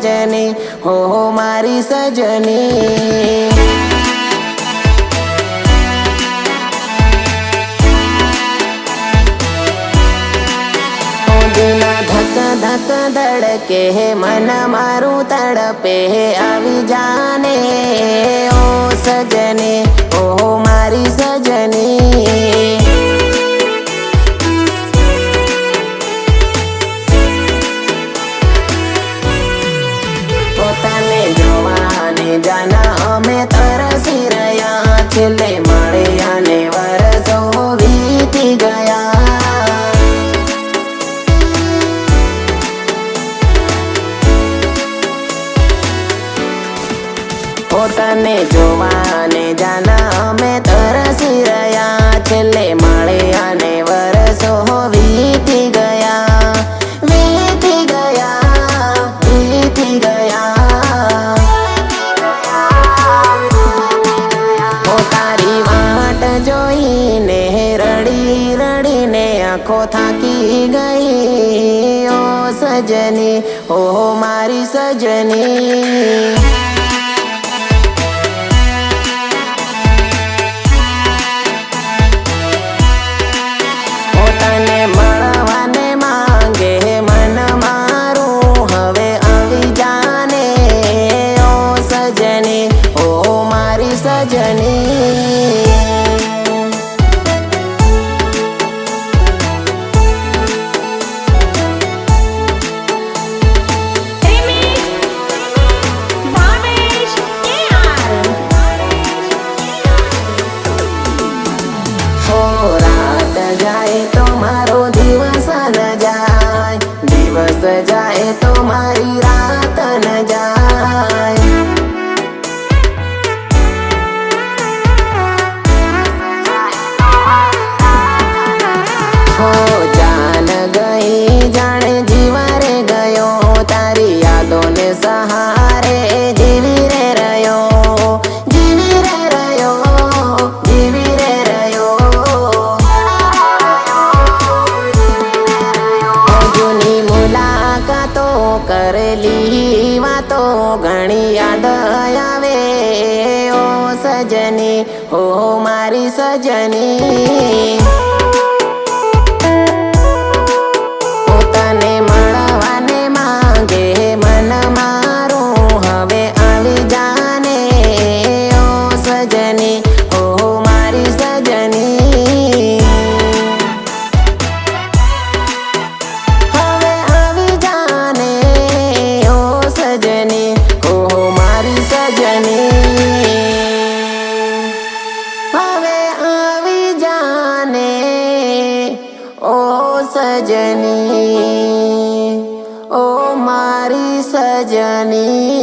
सजनी हो मारी सजनी। धक धक धड़के मन मारू तड़पे आवी जाने ओ सजनी ओ मारी सजनी। पोताने जोवाने जाना अमे तरसी रया छेल्ले मळ्या ने वरसो वीती गया। पोताने जोवाने जाना अमे तरसी रया छेल्ले मळ्या ने वरसो वीती गया वीती गया वीती गया। तारी वाट जोईने रड़ी रड़ीने आँखों थाकी गई ओ सजनी ओ मारी सजनी। रात जाए तो मारो दिवस न जाए, दिवस जाए तो मारी रात न जाए। हो जान गई जाने जीवारे गयो तारी यादों ने सहारे जीवी रे रयो जीवी रे रयो जीवी रे रयो। जूनी मुलाकातो करेली वातो घणी याद आवे ओ सजनी ओ मारी सजनी। सजनी ओ मारी सजनी।